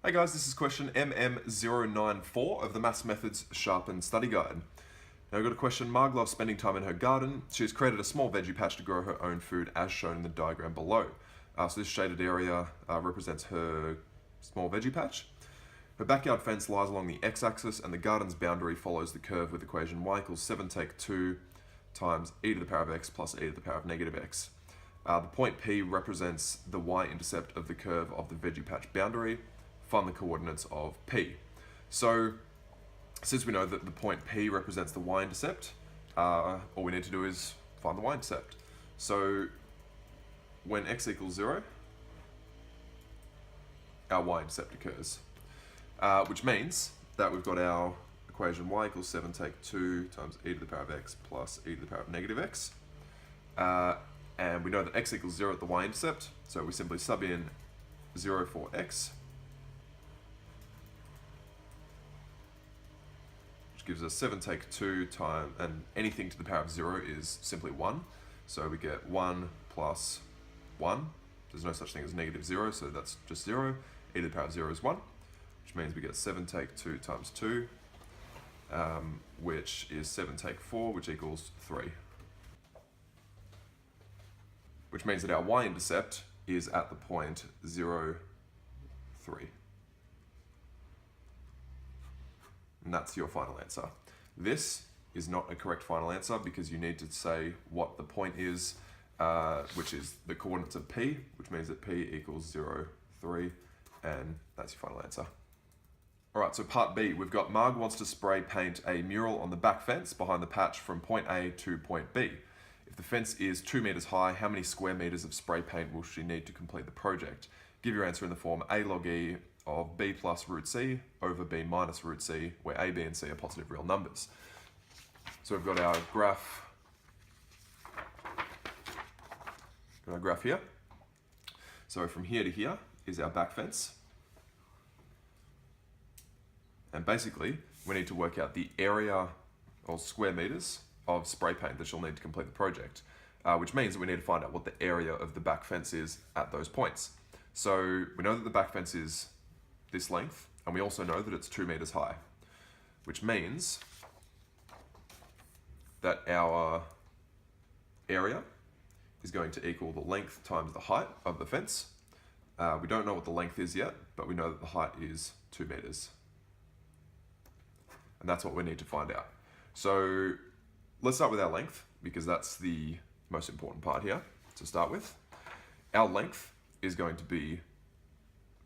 Hey guys, this is question MM094 of the Maths Methods Sharpened Study Guide. Now we've got a question. Marg loves spending time in her garden. She has created a small veggie patch to grow her own food as shown in the diagram below. So this shaded area represents her small veggie patch. Her backyard fence lies along the x-axis and the garden's boundary follows the curve with equation y equals 7 take 2 times e to the power of x plus e to the power of negative x. The point P represents the y-intercept of the curve of the veggie patch boundary. Find the coordinates of P. So, since we know that the point P represents the y-intercept, all we need to do is find the y-intercept. So, when x equals 0, our y-intercept occurs. Which means that we've got our equation y equals 7 take 2 times e to the power of x plus e to the power of negative x. And we know that x equals 0 at the y-intercept, so we simply sub in 0 for x, which gives us 7 take 2 times, and anything to the power of 0 is simply 1. So we get 1 plus 1. There's no such thing as negative 0, so that's just 0. E to the power of 0 is 1, which means we get 7 take 2 times 2, which is 7 take 4, which equals 3. Which means that our y-intercept is at the point 0, 3. And that's your final answer. This is not a correct final answer because you need to say what the point is, which is the coordinates of P, which means that P equals 0, 3, and that's your final answer. All right, so part B, we've got Marg wants to spray paint a mural on the back fence behind the patch from point A to point B. If the fence is 2 meters high, how many square meters of spray paint will she need to complete the project? Give your answer in the form A log E of b plus root c over b minus root c, where a, b, and c are positive real numbers. So we've got our graph here. So from here to here is our back fence. And basically, we need to work out the area or square meters of spray paint that she'll need to complete the project, which means that we need to find out what the area of the back fence is at those points. So we know that the back fence is this length, and we also know that it's 2 meters high, which means that our area is going to equal the length times the height of the fence. We don't know what the length is yet, but we know that the height is 2 meters. And that's what we need to find out. So let's start with our length, because that's the most important part here to start with. Our length is going to be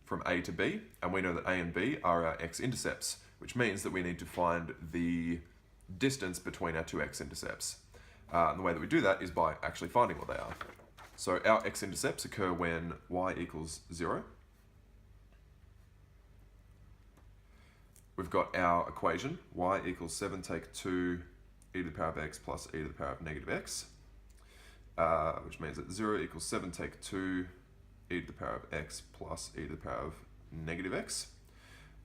from A to B, and we know that A and B are our x-intercepts, which means that we need to find the distance between our two x-intercepts. And the way that we do that is by actually finding what they are. So our x-intercepts occur when y equals 0. We've got our equation, y equals 7 take 2 e to the power of x plus e to the power of negative x, which means that 0 equals 7 take 2 e to the power of x plus e to the power of negative x.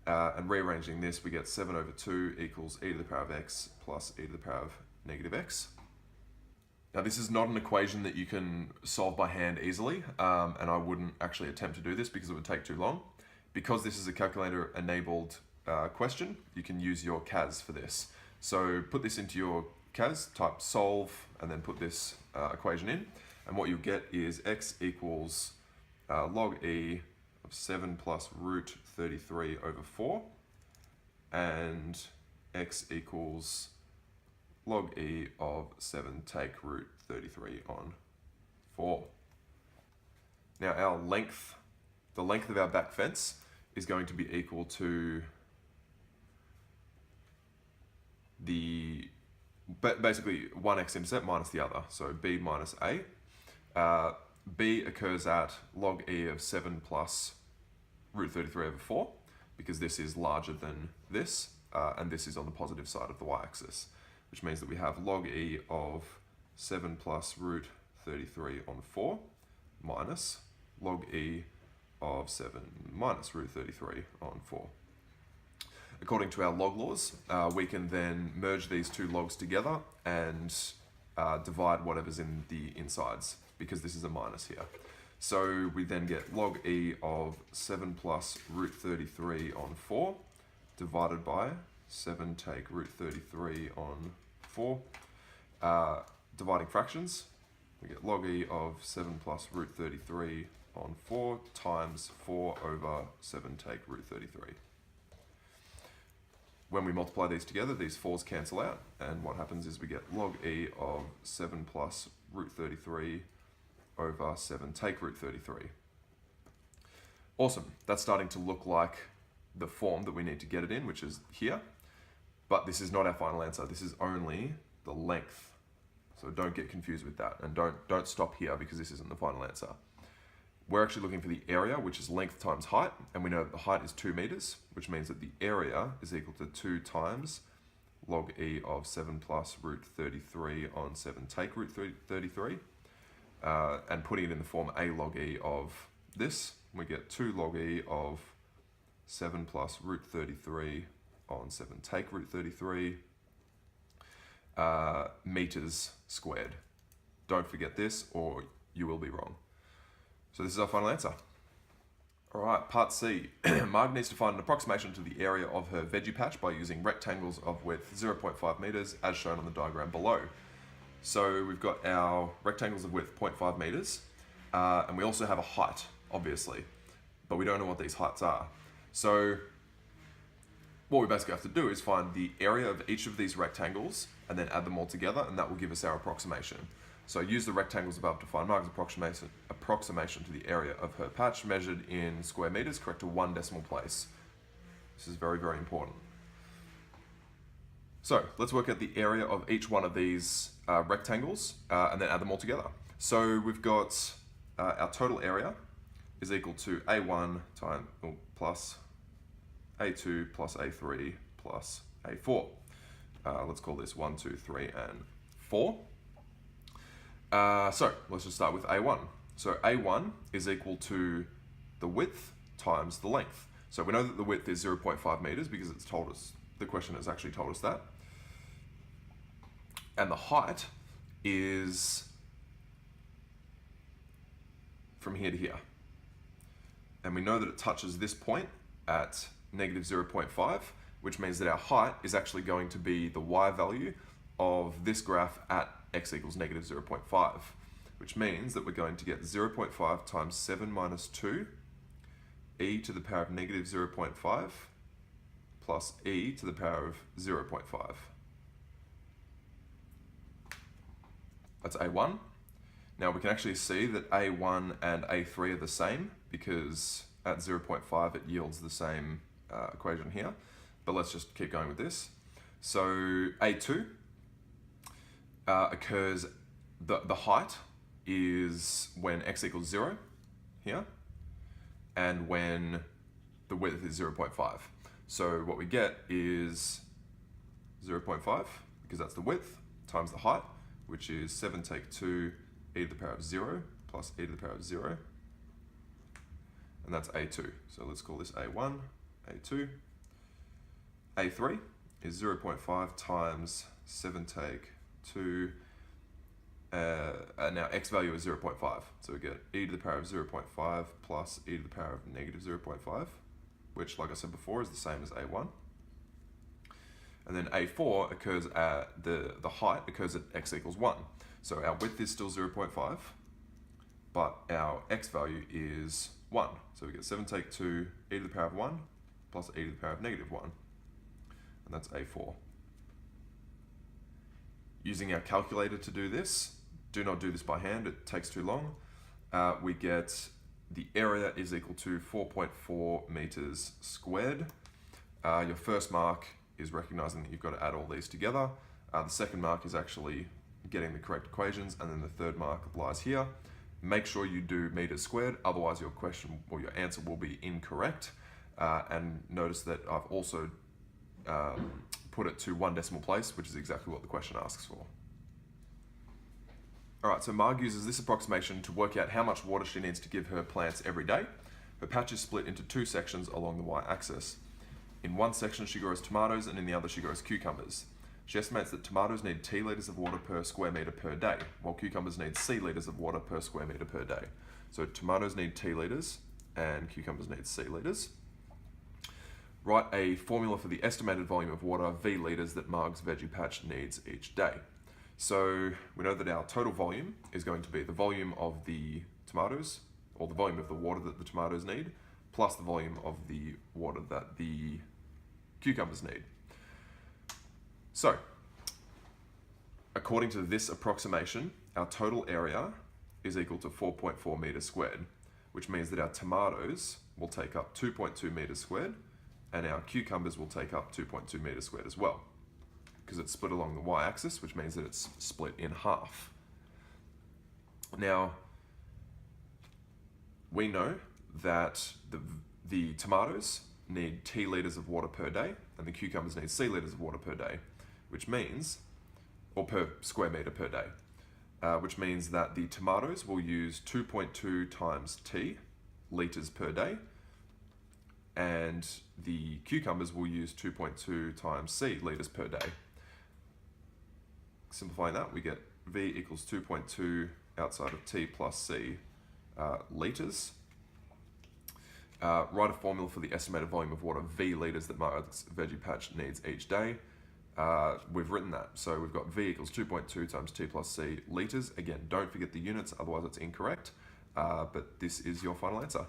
And rearranging this, we get 7 over 2 equals e to the power of x plus e to the power of negative x. Now this is not an equation that you can solve by hand easily, and I wouldn't actually attempt to do this because it would take too long. Because this is a calculator-enabled question, you can use your CAS for this. So put this into your CAS, type solve, and then put this equation in, and what you'll get is x equals log e of 7 plus root 33 over 4, and x equals log e of 7 take root 33 on 4. Now our length, the length of our back fence, is going to be equal to basically one x-intercept minus the other, so b minus a. B occurs at log e of 7 plus root 33 over 4, because this is larger than this, and this is on the positive side of the y-axis, which means that we have log e of 7 plus root 33 on 4 minus log e of 7 minus root 33 on 4. According to our log laws, we can then merge these two logs together and divide whatever's in the insides, because this is a minus here. So we then get log e of 7 plus root 33 on 4 divided by 7 take root 33 on 4. Dividing fractions, we get log e of 7 plus root 33 on 4 times 4 over 7 take root 33. When we multiply these together, these 4's cancel out, and what happens is we get log e of 7 plus root 33 over 7 take root 33. Awesome, that's starting to look like the form that we need to get it in, which is here, but this is not our final answer. This is only the length. So don't get confused with that, and don't stop here because this isn't the final answer. We're actually looking for the area, which is length times height, and we know that the height is 2 meters, which means that the area is equal to 2 times log e of 7 plus root 33 on 7 take root 33, and putting it in the form a log e of this, we get 2 log e of 7 plus root 33 on 7 take root 33 meters squared. Don't forget this or you will be wrong. So this is our final answer. All right, part C. Marg needs to find an approximation to the area of her veggie patch by using rectangles of width 0.5 meters as shown on the diagram below. So we've got our rectangles of width 0.5 meters, and we also have a height, obviously, but we don't know what these heights are. So what we basically have to do is find the area of each of these rectangles and then add them all together, and that will give us our approximation. So use the rectangles above to find Marg's approximation to the area of her patch measured in square meters, correct to 1 decimal place. This is very, very important. So let's work out the area of each one of these rectangles and then add them all together. So we've got our total area is equal to A1 plus A2 plus A3 plus A4. Let's call this 1, 2, 3, and 4. So let's just start with A1. So A1 is equal to the width times the length. So we know that the width is 0.5 meters because it's told us, the question has actually told us that. And the height is from here to here. And we know that it touches this point at negative 0.5, which means that our height is actually going to be the y value of this graph at x equals negative 0.5, which means that we're going to get 0.5 times 7 minus 2 e to the power of negative 0.5 plus e to the power of 0.5. That's A1. Now we can actually see that A1 and A3 are the same because at 0.5 it yields the same equation here, but let's just keep going with this. So A2 occurs, the height is when x equals 0 here, and when the width is 0.5. So what we get is 0.5, because that's the width, times the height, which is 7 take 2 e to the power of 0 plus e to the power of 0, and that's A2. So let's call this A1, A2. A3 is 0.5 times 7 take 2, now x value is 0.5, so we get e to the power of 0.5 plus e to the power of negative 0.5, which, like I said before, is the same as A1. And then A4 occurs at, the height occurs at x equals 1. So our width is still 0.5, but our x value is 1. So we get 7 take 2 e to the power of 1 plus e to the power of negative 1, and that's A4. Using our calculator to do this, do not do this by hand, it takes too long. We get the area is equal to 4.4 meters squared. Your first mark is recognizing that you've got to add all these together. The second mark is actually getting the correct equations, and then the third mark lies here. Make sure you do meters squared, otherwise your question or your answer will be incorrect. And notice that I've also put it to 1 decimal place, which is exactly what the question asks for. All right, so Marg uses this approximation to work out how much water she needs to give her plants every day. Her patch is split into 2 sections along the y-axis. In one section she grows tomatoes, and in the other she grows cucumbers. She estimates that tomatoes need T liters of water per square meter per day, while cucumbers need C liters of water per square meter per day. So tomatoes need T liters and cucumbers need C liters. Write a formula for the estimated volume of water, V liters, that Marg's veggie patch needs each day. So we know that our total volume is going to be the volume of the tomatoes, or the volume of the water that the tomatoes need, plus the volume of the water that the cucumbers need. So, according to this approximation, our total area is equal to 4.4 meters squared, which means that our tomatoes will take up 2.2 meters squared, and our cucumbers will take up 2.2 meters squared as well, because it's split along the y-axis, which means that it's split in half. Now, we know that the tomatoes need T liters of water per day, and the cucumbers need C liters of water per day, which means, or per square meter per day, which means that the tomatoes will use 2.2 times T liters per day, and the cucumbers will use 2.2 times C liters per day. Simplifying that, we get V equals 2.2 outside of T plus C liters. Write a formula for the estimated volume of water, V liters, that Marg's veggie patch needs each day. We've written that. So we've got V equals 2.2 times T plus C liters. Again, don't forget the units, otherwise it's incorrect. But this is your final answer.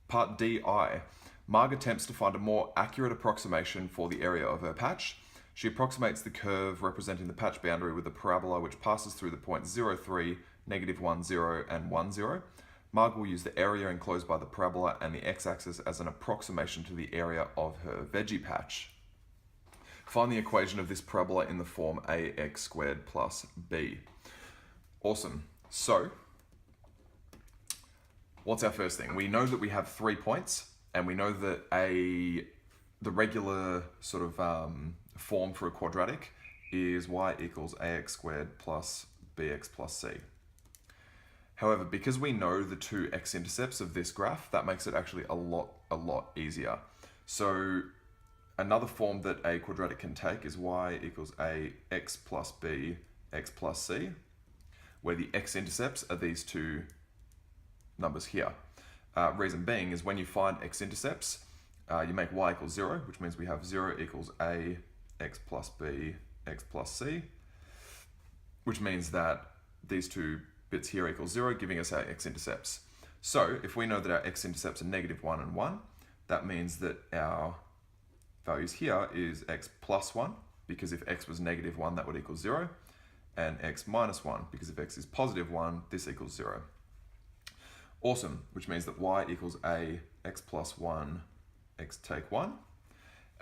Part DI. Marg attempts to find a more accurate approximation for the area of her patch. She approximates the curve representing the patch boundary with a parabola which passes through the points 0, 3, negative 1, 0, and 1, 0. Marg will use the area enclosed by the parabola and the x-axis as an approximation to the area of her veggie patch. Find the equation of this parabola in the form ax squared plus b. Awesome. So, what's our first thing? We know that we have 3 points, and we know that the regular sort of form for a quadratic is y equals ax squared plus bx plus c. However, because we know the two x-intercepts of this graph, that makes it actually a lot easier. So another form that a quadratic can take is y equals ax plus b x plus c, where the x-intercepts are these two numbers here. Reason being is when you find x-intercepts, you make y equals 0, which means we have 0 equals a x plus b x plus c, which means that these two bits here equals 0, giving us our x-intercepts. So if we know that our x-intercepts are negative 1 and 1, that means that our values here is x plus 1, because if x was negative 1, that would equal 0, and x minus 1, because if x is positive 1, this equals 0. Awesome, which means that y equals a x plus 1 x take 1,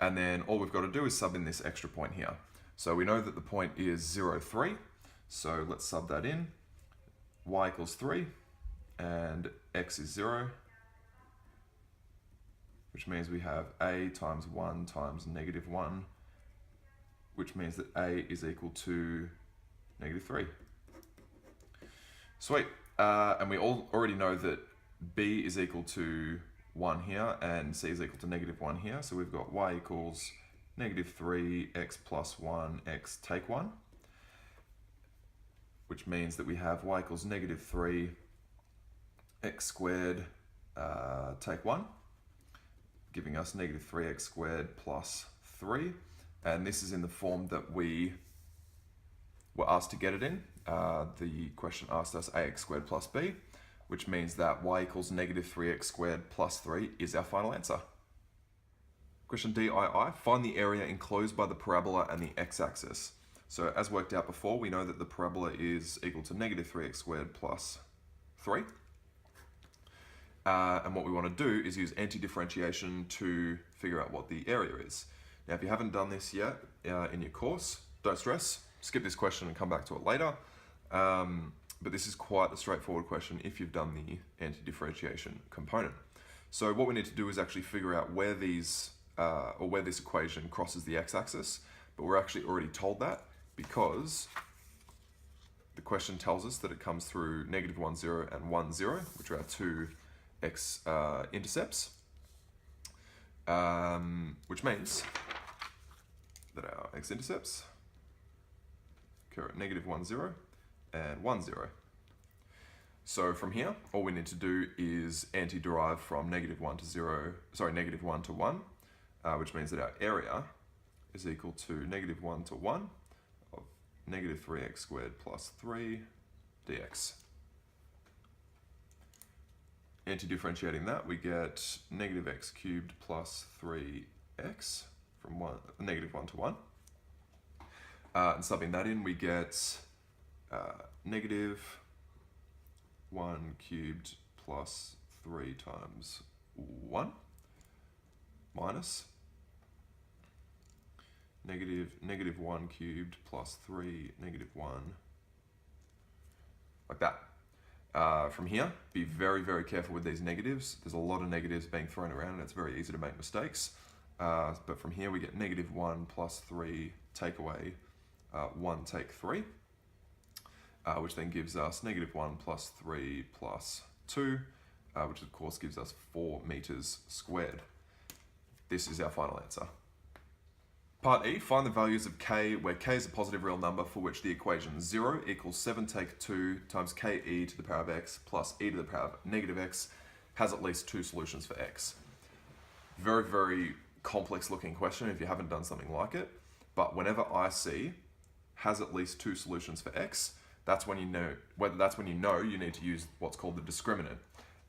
and then all we've got to do is sub in this extra point here. So we know that the point is 0, 3, so let's sub that in. Y equals 3, and x is 0, which means we have a times 1 times negative 1, which means that a is equal to negative 3. Sweet. And we already know that b is equal to 1 here, and c is equal to negative 1 here. So we've got y equals negative 3 x plus 1 x take 1, which means that we have y equals negative 3 x squared take 1, giving us negative 3x squared plus 3. And this is in the form that we were asked to get it in. The question asked us ax squared plus b, which means that y equals negative 3x squared plus 3 is our final answer. Question DII, find the area enclosed by the parabola and the x-axis. So as worked out before, we know that the parabola is equal to negative 3x squared plus 3. And what we want to do is use anti-differentiation to figure out what the area is. Now, if you haven't done this yet in your course, don't stress, skip this question and come back to it later. But this is quite a straightforward question if you've done the anti-differentiation component. So what we need to do is actually figure out where these, or where this equation crosses the x-axis, but we're actually already told that because the question tells us that it comes through negative 1, 0 and 1, 0, which are our two x-intercepts, which means that our x-intercepts occur at negative 1, 0 and 1, 0. So from here, all we need to do is anti-derive from -1 to 0, sorry, -1 to 1, which means that our area is equal to -1 to 1 of -3x squared plus 3 dx. Anti-differentiating that, we get -x cubed plus 3x from -1 to 1. And subbing that in, we get -1 cubed plus 3 times 1 minus -1 cubed plus 3 -1, like that. From here, be very, very careful with these negatives. There's a lot of negatives being thrown around and it's very easy to make mistakes. But from here we get -1 plus 3 take away 1 take 3, which then gives us -1 plus 3 plus 2, which of course gives us 4 meters squared. This is our final answer. Part E, find the values of k where k is a positive real number for which the equation 0 equals 7 take 2 times ke to the power of x plus e to the power of -x has at least 2 solutions for x. Very, very complex looking question if you haven't done something like it, but whenever I see has at least 2 solutions for x, that's when you know you need to use what's called the discriminant.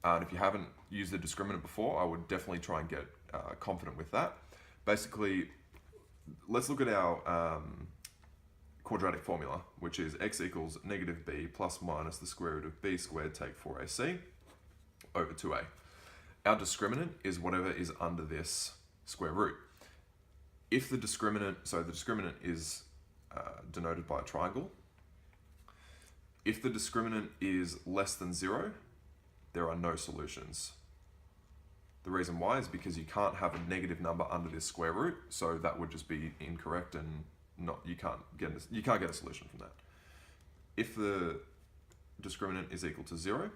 And if you haven't used the discriminant before, I would definitely try and get confident with that. Basically, let's look at our quadratic formula, which is x equals -b plus minus the square root of b squared take 4ac over 2a. Our discriminant is whatever is under this square root. If the discriminant, so the discriminant is denoted by a triangle. If the discriminant is less than 0, there are no solutions. The reason why is because you can't have a negative number under this square root, so that would just be incorrect and you can't get a solution from that. If the discriminant is equal to 0,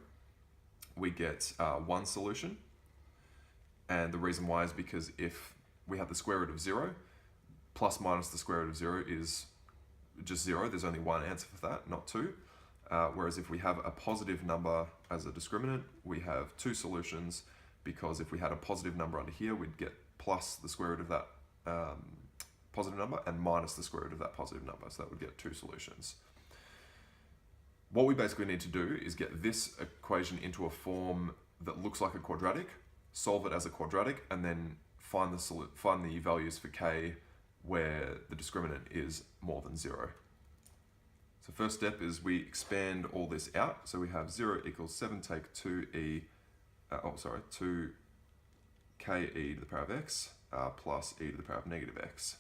we get 1 solution, and the reason why is because if we have the square root of 0, plus minus the square root of 0 is just 0. There's only 1 answer for that, not 2. Whereas if we have a positive number as a discriminant, we have 2 solutions, because if we had a positive number under here, we'd get plus the square root of that positive number and minus the square root of that positive number. So that would get 2 solutions. What we basically need to do is get this equation into a form that looks like a quadratic, solve it as a quadratic, and then find the values for k where the discriminant is more than 0. So first step is we expand all this out. So we have 0 equals 7 take 2 ke to the power of x plus e to the power of -x.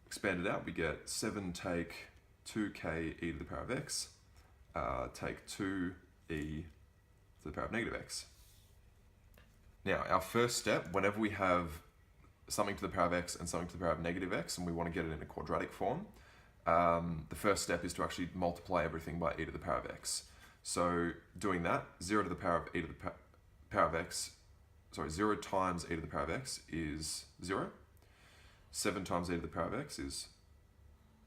Expand it out, we get 7 take 2ke to the power of x take 2e to the power of -x. Now, our first step, whenever we have something to the power of x and something to the power of -x, and we want to get it in a quadratic form, the first step is to actually multiply everything by e to the power of x. So doing that, 0 to the power of e to the power of x, 0 times e to the power of x is 0. 7 times e to the power of x is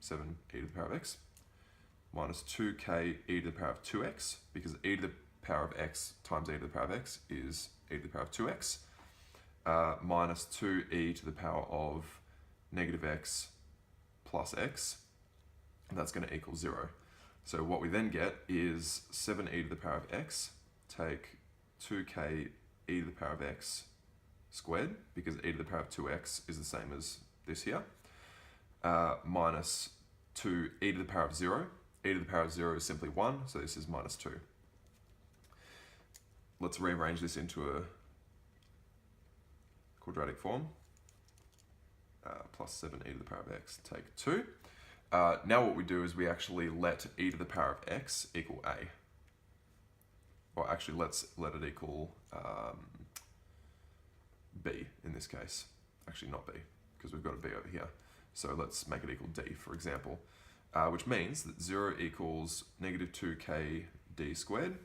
7 e to the power of x, minus 2k e to the power of 2x, because e to the power of x times e to the power of x is e to the power of 2x, minus 2e to the power of -x plus x, and that's going to equal 0. So what we then get is 7e to the power of x take 2k e to the power of x squared, because e to the power of 2x is the same as this here, minus 2e to the power of 0. E to the power of 0 is simply 1, so this is minus 2. Let's rearrange this into a quadratic form. Plus 7e to the power of x take 2. Now what we do is we actually let e to the power of x equal a. Or actually let's let it equal b in this case. Actually not b, because we've got a b over here. So let's make it equal d, for example. Which means that 0 equals -2k d squared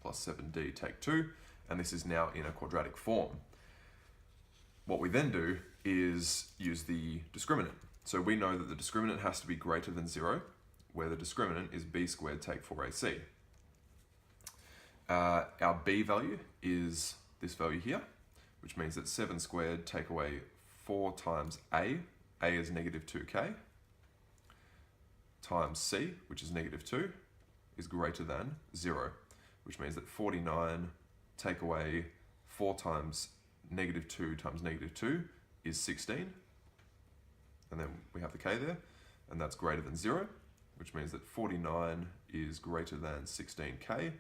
plus 7d take 2, and this is now in a quadratic form. What we then do is use the discriminant. So we know that the discriminant has to be greater than 0, where the discriminant is b squared take 4ac. Our b value is this value here, which means that 7 squared take away 4 times a is negative 2k, times c, which is negative 2, is greater than 0, which means that 49 take away 4 times negative 2 times negative 2 is 16, and then we have the k there, and that's greater than 0, which means that 49 is greater than 16k,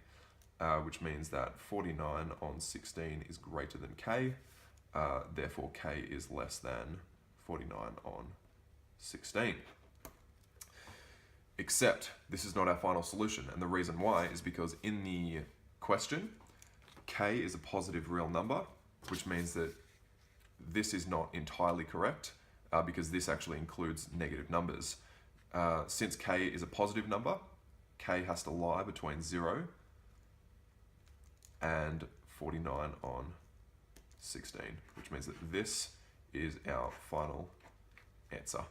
which means that 49 on 16 is greater than k, therefore k is less than 49 on 16. Except this is not our final solution, and the reason why is because in the question, k is a positive real number, which means that this is not entirely correct, because this actually includes negative numbers. Since k is a positive number, k has to lie between 0 and 49 on 16, which means that this is our final answer.